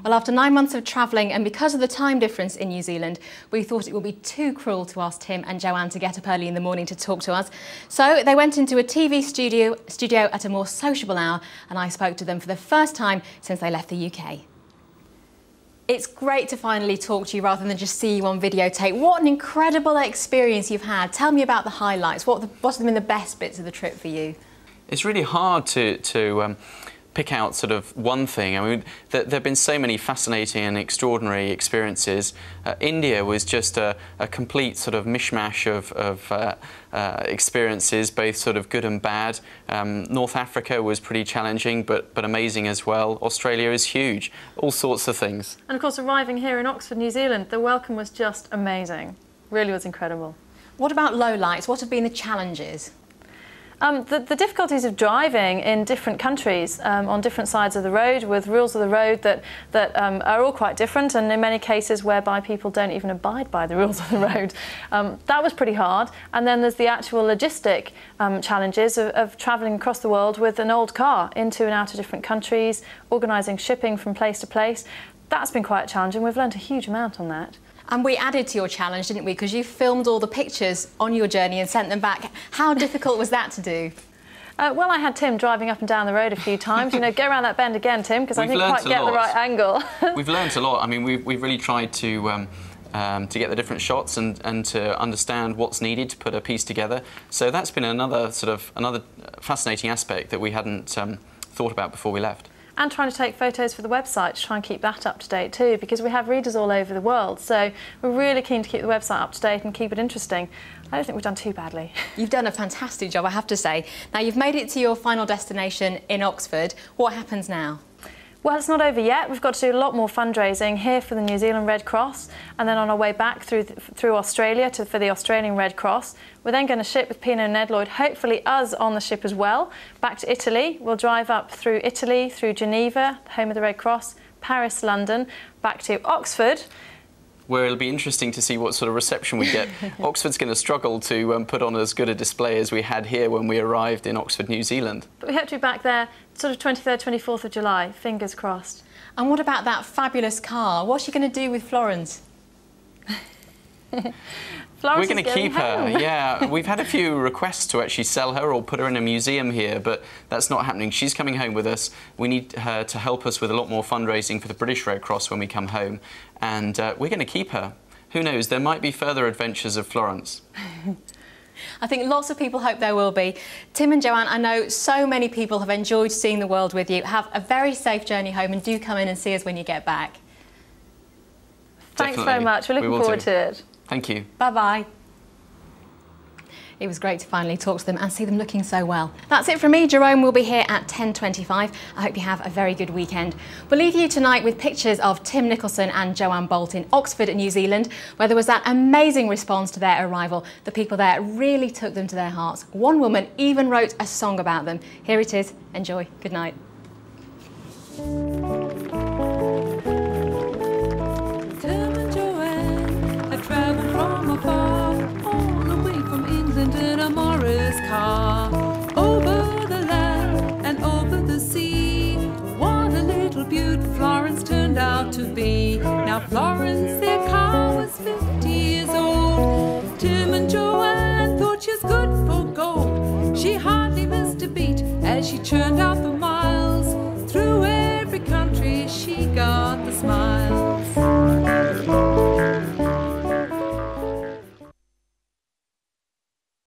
Well, after 9 months of travelling and because of the time difference in New Zealand, we thought it would be too cruel to ask Tim and Joanne to get up early in the morning to talk to us. So they went into a TV studio at a more sociable hour, and I spoke to them for the first time since they left the UK. It's great to finally talk to you rather than just see you on videotape. What an incredible experience you've had. Tell me about the highlights. What have been the best bits of the trip for you? It's really hard to pick out sort of one thing. I mean, there have been so many fascinating and extraordinary experiences. India was just a complete sort of mishmash of experiences, both sort of good and bad. North Africa was pretty challenging, but amazing as well. Australia is huge. All sorts of things. And of course, arriving here in Oxford, New Zealand, the welcome was just amazing. Really was incredible. What about lowlights? What have been the challenges? The difficulties of driving in different countries on different sides of the road with rules of the road that are all quite different, and in many cases whereby people don't even abide by the rules of the road. That was pretty hard. And then there's the actual logistic challenges of travelling across the world with an old car into and out of different countries, organising shipping from place to place. That's been quite challenging. We've learnt a huge amount on that. And we added to your challenge, didn't we? Because you filmed all the pictures on your journey and sent them back. How difficult was that to do? Well, I had Tim driving up and down the road a few times. You know, go around that bend again, Tim, because I didn't quite get the right angle. We've learnt a lot. I mean, we've really tried to get the different shots and to understand what's needed to put a piece together. So that's been another fascinating aspect that we hadn't thought about before we left. And trying to take photos for the website to try and keep that up to date too, because we have readers all over the world. So we're really keen to keep the website up to date and keep it interesting. I don't think we've done too badly. You've done a fantastic job, I have to say. Now, you've made it to your final destination in Oxford. What happens now? Well, it's not over yet. We've got to do a lot more fundraising here for the New Zealand Red Cross, and then on our way back through Australia for the Australian Red Cross. We're then going to ship with Pino and Ned Lloyd, hopefully us on the ship as well, back to Italy. We'll drive up through Italy, through Geneva, home of the Red Cross, Paris, London, back to Oxford, where it'll be interesting to see what sort of reception we get. Oxford's going to struggle to put on as good a display as we had here when we arrived in Oxford, New Zealand. But we hope to be back there sort of 23rd, 24th of July, fingers crossed. And what about that fabulous car? What's she going to do with Florence? We're going to keep her, yeah. We've had a few requests to actually sell her or put her in a museum here, but that's not happening. She's coming home with us. We need her to help us with a lot more fundraising for the British Red Cross when we come home, and we're going to keep her. Who knows, there might be further adventures of Florence. I think lots of people hope there will be. Tim and Joanne, I know so many people have enjoyed seeing the world with you. Have a very safe journey home, and do come in and see us when you get back. Thanks very much. We're looking forward to it. Thank you. Bye-bye. It was great to finally talk to them and see them looking so well. That's it from me. Jerome will be here at 10:25. I hope you have a very good weekend. We'll leave you tonight with pictures of Tim Nicholson and Joanne Bowlt in Oxford, New Zealand, where there was that amazing response to their arrival. The people there really took them to their hearts. One woman even wrote a song about them. Here it is. Enjoy. Good night. Car over the land and over the sea. What a little beaut Florence turned out to be. Now Florence, their car was 50 years old. Tim and Joanne thought she was good for gold. She hardly missed a beat as she churned out the miles. Through every country she got the smile.